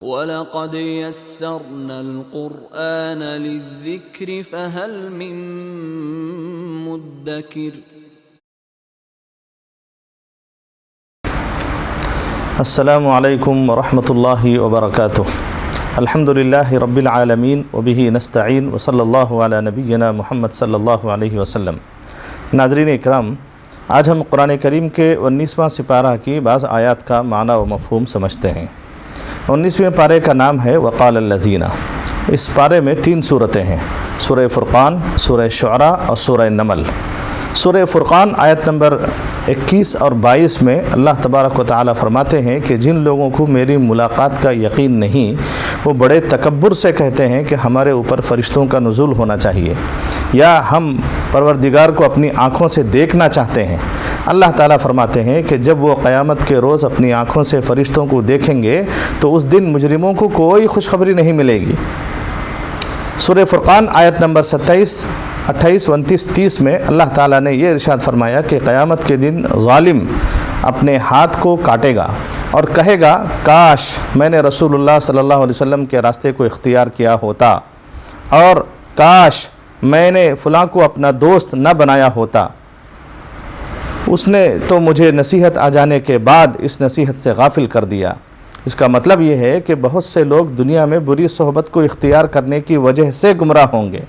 وَلَقَدْ يَسَّرْنَا الْقُرْآنَ لِلذِّكْرِ فَهَلْ مِن مُّدَّكِرٍ۔ السلام علیکم ورحمۃ اللہ وبرکاتہ۔ الحمد للہ رب العالمین وبہ نستعین وصلی اللہ علی نبینا محمد صلی اللہ علیہ وسلم۔ ناظرین اکرام، آج ہم قرآن کریم کے 19واں سپارہ کی بعض آیات کا معنی و مفہوم سمجھتے ہیں۔ 19ویں پارے کا نام ہے وقال الذین۔ اس پارے میں 3 صورتیں ہیں، سورہ فرقان، سورہ شعراء اور سورہ نمل۔ سورہ فرقان آیت نمبر 21 اور 22 میں اللہ تبارک و تعالی فرماتے ہیں کہ جن لوگوں کو میری ملاقات کا یقین نہیں، وہ بڑے تکبر سے کہتے ہیں کہ ہمارے اوپر فرشتوں کا نزول ہونا چاہیے، یا ہم پروردگار کو اپنی آنکھوں سے دیکھنا چاہتے ہیں۔ اللہ تعالیٰ فرماتے ہیں کہ جب وہ قیامت کے روز اپنی آنکھوں سے فرشتوں کو دیکھیں گے تو اس دن مجرموں کو کوئی خوشخبری نہیں ملے گی۔ سورہ فرقان آیت نمبر 27، 28، 29، 30 میں اللہ تعالیٰ نے یہ ارشاد فرمایا کہ قیامت کے دن ظالم اپنے ہاتھ کو کاٹے گا اور کہے گا کاش میں نے رسول اللہ صلی اللہ علیہ وسلم کے راستے کو اختیار کیا ہوتا، اور کاش میں نے فلاں کو اپنا دوست نہ بنایا ہوتا، اس نے تو مجھے نصیحت آ جانے کے بعد اس نصیحت سے غافل کر دیا۔ اس کا مطلب یہ ہے کہ بہت سے لوگ دنیا میں بری صحبت کو اختیار کرنے کی وجہ سے گمراہ ہوں گے۔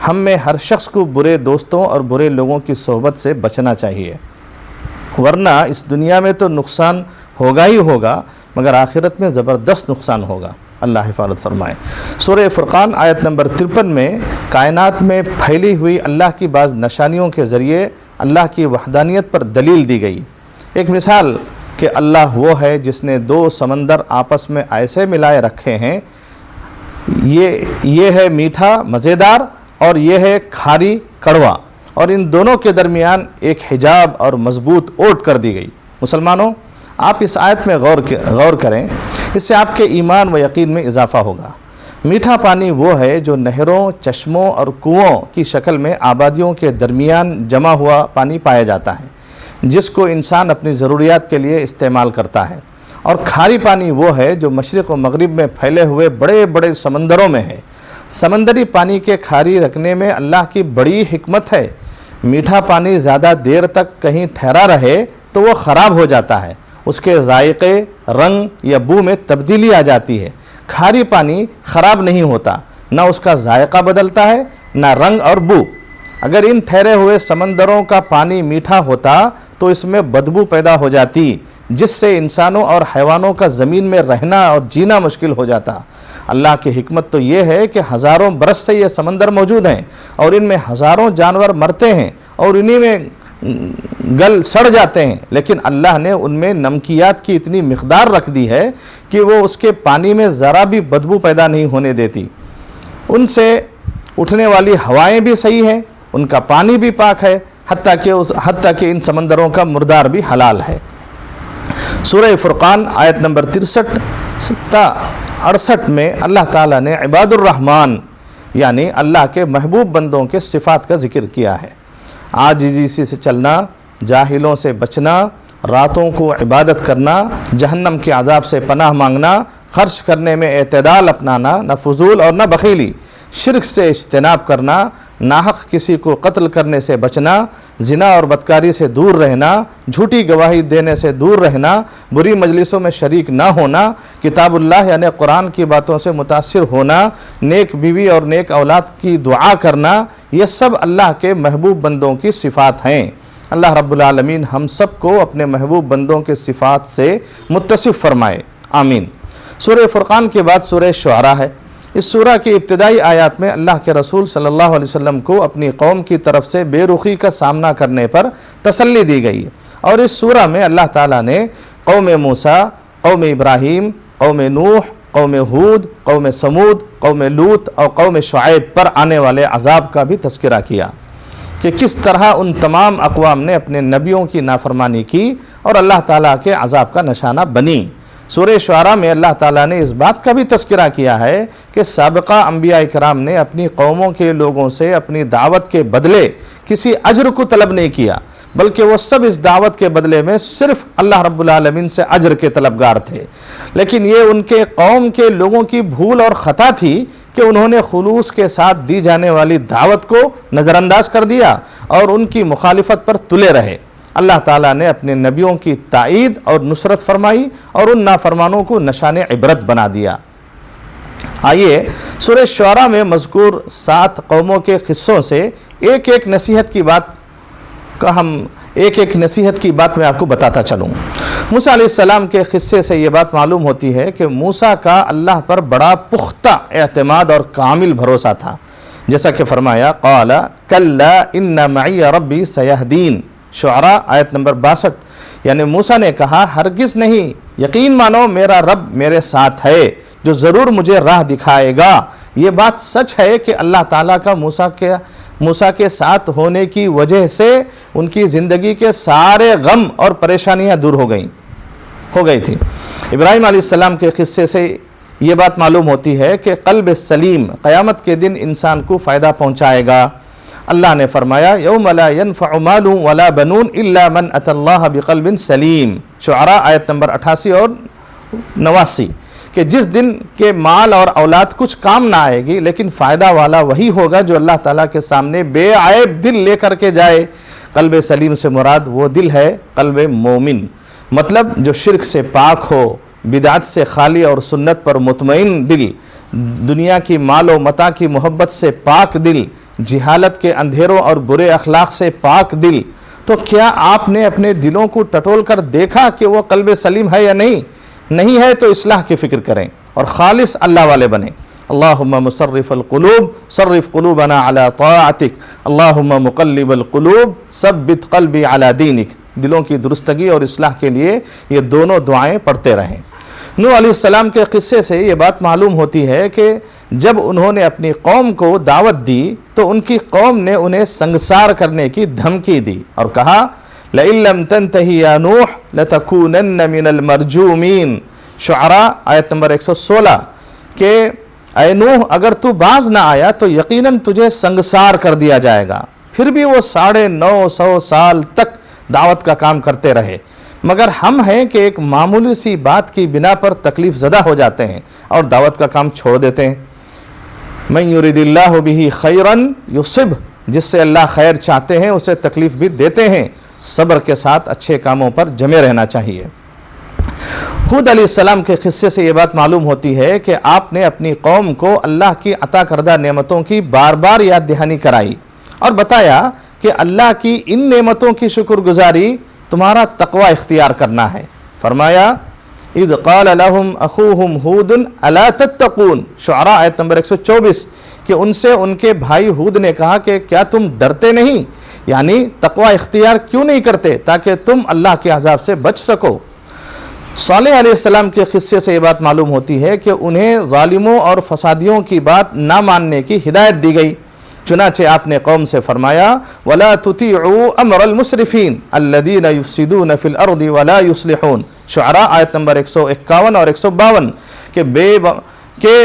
ہم میں ہر شخص کو برے دوستوں اور برے لوگوں کی صحبت سے بچنا چاہیے، ورنہ اس دنیا میں تو نقصان ہوگا ہی ہوگا، مگر آخرت میں زبردست نقصان ہوگا۔ اللہ حفاظت فرمائے۔ سورہ فرقان آیت نمبر 53 میں کائنات میں پھیلی ہوئی اللہ کی بعض نشانیوں کے ذریعے اللہ کی وحدانیت پر دلیل دی گئی۔ ایک مثال کہ اللہ وہ ہے جس نے 2 سمندر آپس میں ایسے ملائے رکھے ہیں، یہ ہے میٹھا مزیدار اور یہ ہے کھاری کڑوا، اور ان دونوں کے درمیان ایک حجاب اور مضبوط اوٹ کر دی گئی۔ مسلمانوں، آپ اس آیت میں غور کریں، اس سے آپ کے ایمان و یقین میں اضافہ ہوگا۔ میٹھا پانی وہ ہے جو نہروں، چشموں اور کنووں کی شکل میں آبادیوں کے درمیان جمع ہوا پانی پایا جاتا ہے، جس کو انسان اپنی ضروریات کے لیے استعمال کرتا ہے، اور کھاری پانی وہ ہے جو مشرق و مغرب میں پھیلے ہوئے بڑے بڑے سمندروں میں ہے۔ سمندری پانی کے کھاری رکھنے میں اللہ کی بڑی حکمت ہے۔ میٹھا پانی زیادہ دیر تک کہیں ٹھہرا رہے تو وہ خراب ہو جاتا ہے، اس کے ذائقے، رنگ یا بو میں تبدیلی آ جاتی ہے۔ کھاری پانی خراب نہیں ہوتا، نہ اس کا ذائقہ بدلتا ہے، نہ رنگ اور بو۔ اگر ان ٹھہرے ہوئے سمندروں کا پانی میٹھا ہوتا تو اس میں بدبو پیدا ہو جاتی، جس سے انسانوں اور حیوانوں کا زمین میں رہنا اور جینا مشکل ہو جاتا۔ اللہ کی حکمت تو یہ ہے کہ ہزاروں برس سے یہ سمندر موجود ہیں، اور ان میں ہزاروں جانور مرتے ہیں اور انہی میں گل سڑ جاتے ہیں، لیکن اللہ نے ان میں نمکیات کی اتنی مقدار رکھ دی ہے کہ وہ اس کے پانی میں ذرا بھی بدبو پیدا نہیں ہونے دیتی۔ ان سے اٹھنے والی ہوائیں بھی صحیح ہیں، ان کا پانی بھی پاک ہے، حتیٰ کہ ان سمندروں کا مردار بھی حلال ہے۔ سورہ فرقان آیت نمبر 63-68 میں اللہ تعالیٰ نے عباد الرحمن یعنی اللہ کے محبوب بندوں کے صفات کا ذکر کیا ہے۔ عاجزی سے چلنا، جاہلوں سے بچنا، راتوں کو عبادت کرنا، جہنم کے عذاب سے پناہ مانگنا، خرچ کرنے میں اعتدال اپنانا، نہ فضول اور نہ بخیلی، شرک سے اجتناب کرنا، ناحق کسی کو قتل کرنے سے بچنا، زنا اور بدکاری سے دور رہنا، جھوٹی گواہی دینے سے دور رہنا، بری مجلسوں میں شریک نہ ہونا، کتاب اللہ یعنی قرآن کی باتوں سے متاثر ہونا، نیک بیوی اور نیک اولاد کی دعا کرنا، یہ سب اللہ کے محبوب بندوں کی صفات ہیں۔ اللہ رب العالمین ہم سب کو اپنے محبوب بندوں کے صفات سے متصف فرمائے، آمین۔ سورہ فرقان کے بعد سورہ شعراء ہے۔ اس سورہ کی ابتدائی آیات میں اللہ کے رسول صلی اللہ علیہ وسلم کو اپنی قوم کی طرف سے بے رخی کا سامنا کرنے پر تسلی دی گئی، اور اس سورہ میں اللہ تعالیٰ نے قوم موسیٰ، قوم ابراہیم، قوم نوح، قوم ہود، قوم سمود، قوم لوط اور قوم شعیب پر آنے والے عذاب کا بھی تذکرہ کیا کہ کس طرح ان تمام اقوام نے اپنے نبیوں کی نافرمانی کی اور اللہ تعالیٰ کے عذاب کا نشانہ بنی۔ سورہ شعراء میں اللہ تعالیٰ نے اس بات کا بھی تذکرہ کیا ہے کہ سابقہ انبیاء کرام نے اپنی قوموں کے لوگوں سے اپنی دعوت کے بدلے کسی اجر کو طلب نہیں کیا، بلکہ وہ سب اس دعوت کے بدلے میں صرف اللہ رب العالمین سے اجر کے طلبگار تھے۔ لیکن یہ ان کے قوم کے لوگوں کی بھول اور خطا تھی کہ انہوں نے خلوص کے ساتھ دی جانے والی دعوت کو نظر انداز کر دیا اور ان کی مخالفت پر تلے رہے۔ اللہ تعالیٰ نے اپنے نبیوں کی تائید اور نصرت فرمائی اور ان نافرمانوں کو نشان عبرت بنا دیا۔ آئیے سورہ شعراء میں مذکور 7 قوموں کے قصوں سے ایک ایک نصیحت کی بات میں آپ کو بتاتا چلوں۔ موسیٰ علیہ السلام کے قصے سے یہ بات معلوم ہوتی ہے کہ موسیٰ کا اللہ پر بڑا پختہ اعتماد اور کامل بھروسہ تھا، جیسا کہ فرمایا قال کلا ان معی ربی سیہدین، شعراء آیت نمبر 62۔ یعنی موسیٰ نے کہا ہرگز نہیں، یقین مانو میرا رب میرے ساتھ ہے جو ضرور مجھے راہ دکھائے گا۔ یہ بات سچ ہے کہ اللہ تعالیٰ کا موسیٰ کے ساتھ ہونے کی وجہ سے ان کی زندگی کے سارے غم اور پریشانیاں دور ہو گئی تھی۔ ابراہیم علیہ السلام کے قصے سے یہ بات معلوم ہوتی ہے کہ قلب سلیم قیامت کے دن انسان کو فائدہ پہنچائے گا۔ اللہ نے فرمایا یوم لا ينفع مال ولا بنون الا من اتى اللہ بقلب سلیم، شعراء آیت نمبر 88 اور 89، کہ جس دن کے مال اور اولاد کچھ کام نہ آئے گی، لیکن فائدہ والا وہی ہوگا جو اللہ تعالیٰ کے سامنے بے عیب دل لے کر کے جائے۔ قلب سلیم سے مراد وہ دل ہے قلب مومن، مطلب جو شرک سے پاک ہو، بدعت سے خالی اور سنت پر مطمئن دل، دنیا کی مال و متاع کی محبت سے پاک دل، جہالت کے اندھیروں اور برے اخلاق سے پاک دل۔ تو کیا آپ نے اپنے دلوں کو ٹٹول کر دیکھا کہ وہ قلب سلیم ہے یا نہیں ہے؟ تو اصلاح کی فکر کریں اور خالص اللہ والے بنیں۔ اللہم مصرف القلوب صرف قلوبنا علی طاعتک، اللہم مقلب القلوب ثبت قلبی علی دینک۔ دلوں کی درستگی اور اصلاح کے لیے یہ دونوں دعائیں پڑھتے رہیں۔ نوح علیہ السلام کے قصے سے یہ بات معلوم ہوتی ہے کہ جب انہوں نے اپنی قوم کو دعوت دی تو ان کی قوم نے انہیں سنگسار کرنے کی دھمکی دی اور کہا لئن لم تنتہی یا نوح لتکونن من المرجومین، شعراء آیت نمبر 116، کہ اے نوح اگر تو باز نہ آیا تو یقیناً تجھے سنگسار کر دیا جائے گا۔ پھر بھی وہ 950 سال تک دعوت کا کام کرتے رہے، مگر ہم ہیں کہ ایک معمولی سی بات کی بنا پر تکلیف زدہ ہو جاتے ہیں اور دعوت کا کام چھوڑ دیتے ہیں۔ من یرید اللہ بہ خیرا یصب، جس سے اللہ خیر چاہتے ہیں اسے تکلیف بھی دیتے ہیں۔ صبر کے ساتھ اچھے کاموں پر جمے رہنا چاہیے۔ ہود علیہ السلام کے قصے سے یہ بات معلوم ہوتی ہے کہ آپ نے اپنی قوم کو اللہ کی عطا کردہ نعمتوں کی بار بار یاد دہانی کرائی اور بتایا کہ اللہ کی ان نعمتوں کی شکر گزاری تمہارا تقوی اختیار کرنا ہے۔ فرمایا اذ قال لهم اخوهم ہود الا تتقون، شعراء آیت نمبر 124، کہ ان سے ان کے بھائی ہود نے کہا کہ کیا تم ڈرتے نہیں، یعنی تقوی اختیار کیوں نہیں کرتے تاکہ تم اللہ کے عذاب سے بچ سکو۔ صالح علیہ السلام کے قصے سے یہ بات معلوم ہوتی ہے کہ انہیں ظالموں اور فسادیوں کی بات نہ ماننے کی ہدایت دی گئی، چنانچہ آپ نے قوم سے فرمایا وَلَا تُطِيعُوا أَمْرَ الْمُسْرِفِينَ الَّذِينَ يُفْسِدُونَ فِي الْأَرْضِ وَلَا يُصْلِحُونَ، شعراء آیت نمبر 151 اور 152، کہ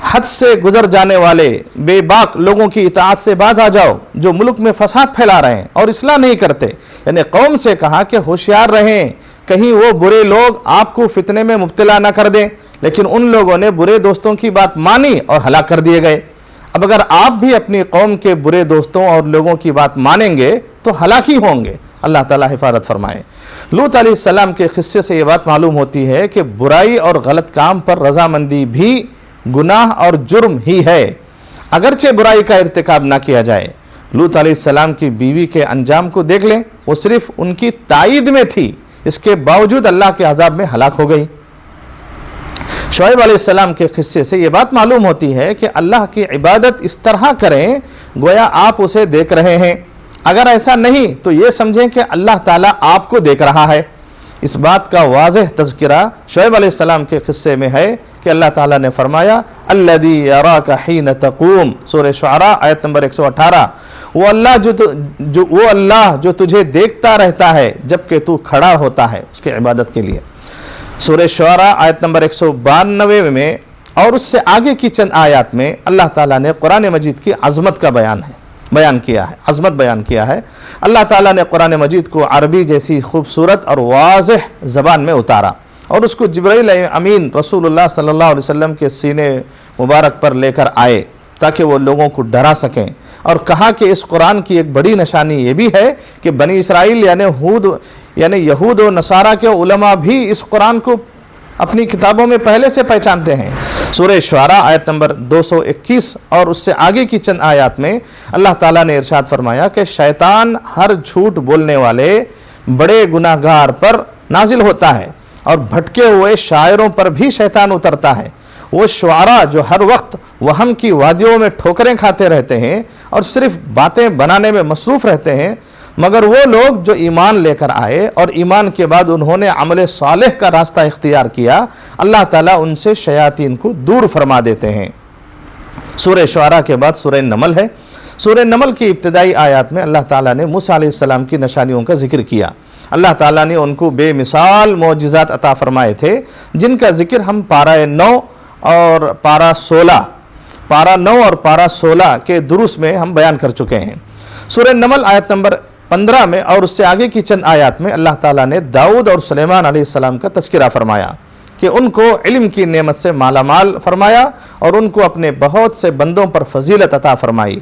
حد سے گزر جانے والے بے باک لوگوں کی اطاعت سے باز آ جاؤ جو ملک میں فساد پھیلا رہے ہیں اور اصلاح نہیں کرتے۔ یعنی قوم سے کہا کہ ہوشیار رہیں، کہیں وہ برے لوگ آپ کو فتنے میں مبتلا نہ کر دیں، لیکن ان لوگوں نے برے دوستوں کی بات مانی اور ہلاک کر دیے گئے۔ اب اگر آپ بھی اپنی قوم کے برے دوستوں اور لوگوں کی بات مانیں گے تو ہلاک ہی ہوں گے۔ اللہ تعالیٰ حفاظت فرمائے۔ لوط علیہ السلام کے قصے سے یہ بات معلوم ہوتی ہے کہ برائی اور غلط کام پر رضامندی بھی گناہ اور جرم ہی ہے، اگرچہ برائی کا ارتکاب نہ کیا جائے۔ لوط علیہ السلام کی بیوی کے انجام کو دیکھ لیں، وہ صرف ان کی تائید میں تھی، اس کے باوجود اللہ کے عذاب میں ہلاک ہو گئی۔ شعیب علیہ السلام کے قصے سے یہ بات معلوم ہوتی ہے کہ اللہ کی عبادت اس طرح کریں گویا آپ اسے دیکھ رہے ہیں، اگر ایسا نہیں تو یہ سمجھیں کہ اللہ تعالیٰ آپ کو دیکھ رہا ہے۔ اس بات کا واضح تذکرہ شعیب علیہ السلام کے قصے میں ہے کہ اللہ تعالیٰ نے فرمایا الذی یراک حین تقوم، سورہ شعراء آیت نمبر 118، وہ اللہ جو تجھے دیکھتا رہتا ہے جبکہ تو کھڑا ہوتا ہے اس کی عبادت کے لیے۔ سورہ شعراء آیت نمبر 192 میں اور اس سے آگے کی چند آیات میں اللہ تعالیٰ نے قرآن مجید کی عظمت کا بیان ہے بیان کیا ہے، عظمت بیان کیا ہے۔ اللہ تعالیٰ نے قرآن مجید کو عربی جیسی خوبصورت اور واضح زبان میں اتارا اور اس کو جبرائیل امین رسول اللہ صلی اللہ علیہ وسلم کے سینے مبارک پر لے کر آئے تاکہ وہ لوگوں کو ڈرا سکیں، اور کہا کہ اس قرآن کی ایک بڑی نشانی یہ بھی ہے کہ بنی اسرائیل یعنی یہود و نصارہ کے علماء بھی اس قرآن کو اپنی کتابوں میں پہلے سے پہچانتے ہیں۔ سورہ شعراء آیت نمبر 221 اور اس سے آگے کی چند آیات میں اللہ تعالیٰ نے ارشاد فرمایا کہ شیطان ہر جھوٹ بولنے والے بڑے گناہگار پر نازل ہوتا ہے، اور بھٹکے ہوئے شاعروں پر بھی شیطان اترتا ہے۔ وہ شعراء جو ہر وقت وہم کی وادیوں میں ٹھوکریں کھاتے رہتے ہیں اور صرف باتیں بنانے میں مصروف رہتے ہیں، مگر وہ لوگ جو ایمان لے کر آئے اور ایمان کے بعد انہوں نے عمل صالح کا راستہ اختیار کیا، اللہ تعالیٰ ان سے شیاطین کو دور فرما دیتے ہیں۔ سورہ شعراء کے بعد سورہ نمل ہے۔ سورہ نمل کی ابتدائی آیات میں اللہ تعالیٰ نے موسیٰ علیہ السلام کی نشانیوں کا ذکر کیا۔ اللہ تعالیٰ نے ان کو بے مثال معجزات عطا فرمائے تھے، جن کا ذکر ہم پارہ 9 اور پارہ 16 کے دروس میں ہم بیان کر چکے ہیں۔ سورہ نمل آیت نمبر 15 میں اور اس سے آگے کی چند آیات میں اللہ تعالیٰ نے داؤد اور سلیمان علیہ السلام کا تذکرہ فرمایا کہ ان کو علم کی نعمت سے مالا مال فرمایا اور ان کو اپنے بہت سے بندوں پر فضیلت عطا فرمائی۔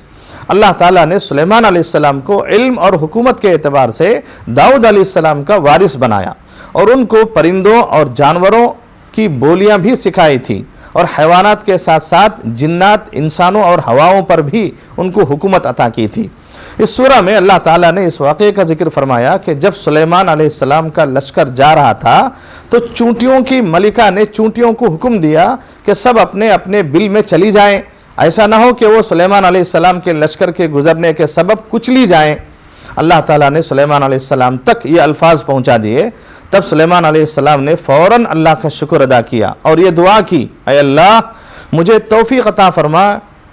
اللہ تعالیٰ نے سلیمان علیہ السلام کو علم اور حکومت کے اعتبار سے داؤد علیہ السلام کا وارث بنایا، اور ان کو پرندوں اور جانوروں کی بولیاں بھی سکھائی تھی، اور حیوانات کے ساتھ ساتھ جنات، انسانوں اور ہواؤں پر بھی ان کو حکومت عطا کی تھی۔ اس سورہ میں اللہ تعالیٰ نے اس واقعے کا ذکر فرمایا کہ جب سلیمان علیہ السلام کا لشکر جا رہا تھا تو چونٹیوں کی ملکہ نے چونٹیوں کو حکم دیا کہ سب اپنے اپنے بل میں چلی جائیں، ایسا نہ ہو کہ وہ سلیمان علیہ السلام کے لشکر کے گزرنے کے سبب کچلی جائیں۔ اللہ تعالیٰ نے سلیمان علیہ السلام تک یہ الفاظ پہنچا دیے۔ تب سلیمان علیہ السلام نے فوراً اللہ کا شکر ادا کیا اور یہ دعا کی، اے اللہ مجھے توفیق عطا فرما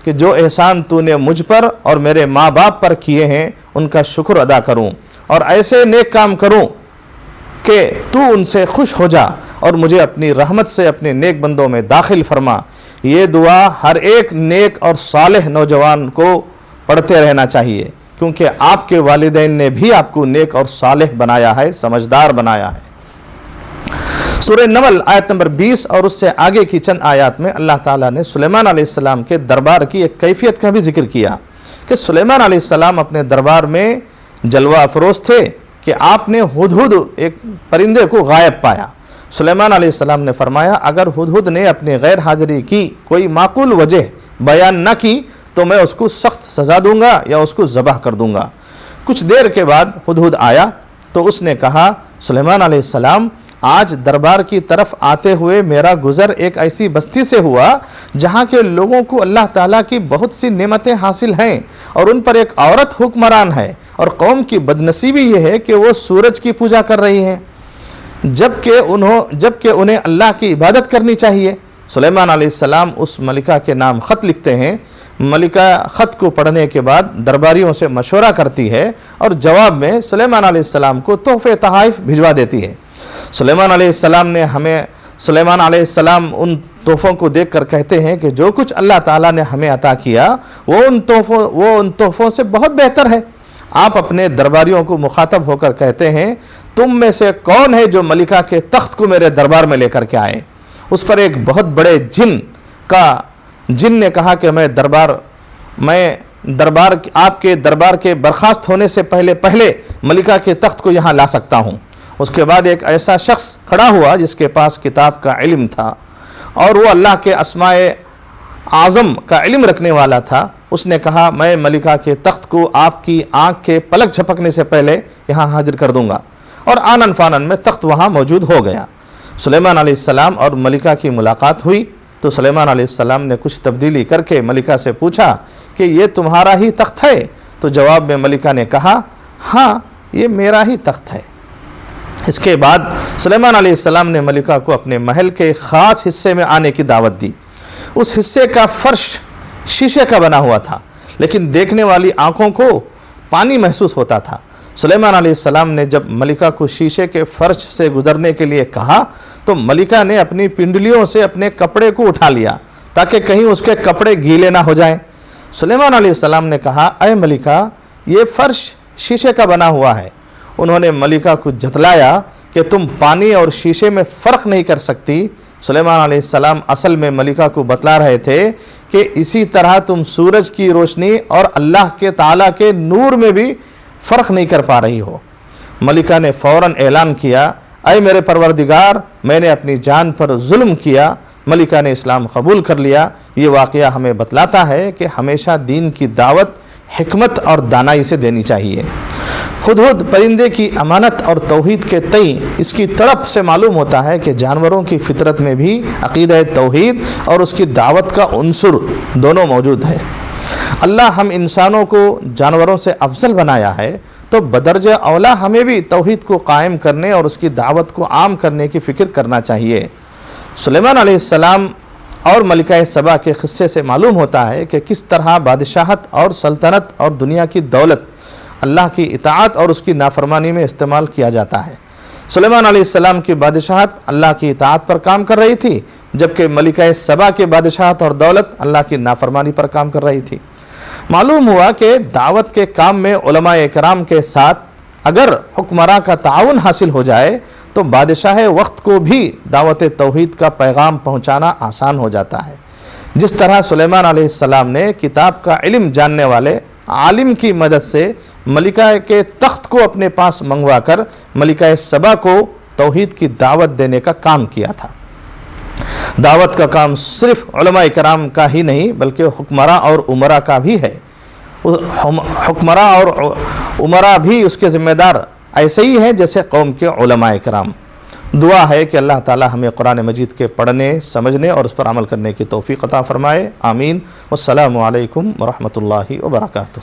کہ جو احسان تو نے مجھ پر اور میرے ماں باپ پر کیے ہیں ان کا شکر ادا کروں، اور ایسے نیک کام کروں کہ تو ان سے خوش ہو جا، اور مجھے اپنی رحمت سے اپنے نیک بندوں میں داخل فرما۔ یہ دعا ہر ایک نیک اور صالح نوجوان کو پڑھتے رہنا چاہیے، کیونکہ آپ کے والدین نے بھی آپ کو نیک اور صالح بنایا ہے، سمجھدار بنایا ہے۔ سورہ نمل آیت نمبر 20 اور اس سے آگے کی چند آیات میں اللہ تعالیٰ نے سلیمان علیہ السلام کے دربار کی ایک کیفیت کا بھی ذکر کیا کہ سلیمان علیہ السلام اپنے دربار میں جلوہ افروز تھے کہ آپ نے ہدہد ایک پرندے کو غائب پایا۔ سلیمان علیہ السلام نے فرمایا اگر ہدہد نے اپنی غیر حاضری کی کوئی معقول وجہ بیان نہ کی تو میں اس کو سخت سزا دوں گا یا اس کو ذبح کر دوں گا۔ کچھ دیر کے بعد ہدہد آیا تو اس نے کہا، سلیمان علیہ السلام آج دربار کی طرف آتے ہوئے میرا گزر ایک ایسی بستی سے ہوا جہاں کے لوگوں کو اللہ تعالیٰ کی بہت سی نعمتیں حاصل ہیں، اور ان پر ایک عورت حکمران ہے، اور قوم کی بدنصیبی یہ ہے کہ وہ سورج کی پوجا کر رہی ہیں جبکہ انہیں اللہ کی عبادت کرنی چاہیے۔ سلیمان علیہ السلام اس ملکہ کے نام خط لکھتے ہیں۔ ملکہ خط کو پڑھنے کے بعد درباریوں سے مشورہ کرتی ہے اور جواب میں سلیمان علیہ السلام کو تحفے تحائف بھجوا دیتی ہے۔ سلیمان علیہ السلام ان تحفوں کو دیکھ کر کہتے ہیں کہ جو کچھ اللہ تعالیٰ نے ہمیں عطا کیا وہ ان تحفوں سے بہت بہتر ہے۔ آپ اپنے درباریوں کو مخاطب ہو کر کہتے ہیں، تم میں سے کون ہے جو ملکہ کے تخت کو میرے دربار میں لے کر کے آئے؟ اس پر ایک بہت بڑے جن نے کہا کہ میں آپ کے دربار کے برخاست ہونے سے پہلے ملکہ کے تخت کو یہاں لا سکتا ہوں۔ اس کے بعد ایک ایسا شخص کھڑا ہوا جس کے پاس کتاب کا علم تھا اور وہ اللہ کے اسماء اعظم کا علم رکھنے والا تھا۔ اس نے کہا میں ملکہ کے تخت کو آپ کی آنکھ کے پلک جھپکنے سے پہلے یہاں حاضر کر دوں گا، اور آنن فانن میں تخت وہاں موجود ہو گیا۔ سلیمان علیہ السلام اور ملکہ کی ملاقات ہوئی تو سلیمان علیہ السلام نے کچھ تبدیلی کر کے ملکہ سے پوچھا کہ یہ تمہارا ہی تخت ہے؟ تو جواب میں ملکہ نے کہا ہاں یہ میرا ہی تخت ہے۔ اس کے بعد سلیمان علیہ السلام نے ملکہ کو اپنے محل کے خاص حصے میں آنے کی دعوت دی۔ اس حصے کا فرش شیشے کا بنا ہوا تھا، لیکن دیکھنے والی آنکھوں کو پانی محسوس ہوتا تھا۔ سلیمان علیہ السلام نے جب ملکہ کو شیشے کے فرش سے گزرنے کے لیے کہا تو ملکہ نے اپنی پنڈلیوں سے اپنے کپڑے کو اٹھا لیا تاکہ کہیں اس کے کپڑے گیلے نہ ہو جائیں۔ سلیمان علیہ السلام نے کہا اے ملکہ یہ فرش شیشے کا بنا ہوا ہے۔ انہوں نے ملکہ کو جتلایا کہ تم پانی اور شیشے میں فرق نہیں کر سکتی۔ سلیمان علیہ السلام اصل میں ملکہ کو بتلا رہے تھے کہ اسی طرح تم سورج کی روشنی اور اللہ کے تعالیٰ کے نور میں بھی فرق نہیں کر پا رہی ہو۔ ملکہ نے فوراً اعلان کیا اے میرے پروردگار میں نے اپنی جان پر ظلم کیا۔ ملکہ نے اسلام قبول کر لیا۔ یہ واقعہ ہمیں بتلاتا ہے کہ ہمیشہ دین کی دعوت حکمت اور دانائی سے دینی چاہیے۔ ہدہد پرندے کی امانت اور توحید کے تئیں اس کی تڑپ سے معلوم ہوتا ہے کہ جانوروں کی فطرت میں بھی عقیدہ توحید اور اس کی دعوت کا عنصر دونوں موجود ہے۔ اللہ ہم انسانوں کو جانوروں سے افضل بنایا ہے تو بدرجہ اولا ہمیں بھی توحید کو قائم کرنے اور اس کی دعوت کو عام کرنے کی فکر کرنا چاہیے۔ سلیمان علیہ السلام اور ملکہ سبا کے قصے سے معلوم ہوتا ہے کہ کس طرح بادشاہت اور سلطنت اور دنیا کی دولت اللہ کی اطاعت اور اس کی نافرمانی میں استعمال کیا جاتا ہے۔ سلیمان علیہ السلام کی بادشاہت اللہ کی اطاعت پر کام کر رہی تھی، جبکہ ملکہ سبا کی بادشاہت اور دولت اللہ کی نافرمانی پر کام کر رہی تھی۔ معلوم ہوا کہ دعوت کے کام میں علماء کرام کے ساتھ اگر حکمراں کا تعاون حاصل ہو جائے تو بادشاہ وقت کو بھی دعوت توحید کا پیغام پہنچانا آسان ہو جاتا ہے۔ جس طرح سلیمان علیہ السلام نے کتاب کا علم جاننے والے عالم کی مدد سے ملکہ کے تخت کو اپنے پاس منگوا کر ملکہ سبا کو توحید کی دعوت دینے کا کام کیا تھا۔ دعوت کا کام صرف علماء کرام کا ہی نہیں بلکہ حکمراں اور امراء کا بھی ہے۔ حکمراں اور امراء بھی اس کے ذمہ دار ایسے ہی ہیں جیسے قوم کے علماء کرام۔ دعا ہے کہ اللہ تعالی ہمیں قرآن مجید کے پڑھنے، سمجھنے اور اس پر عمل کرنے کی توفیق عطا فرمائے۔ آمین۔ والسلام علیکم ورحمۃ اللہ وبرکاتہ۔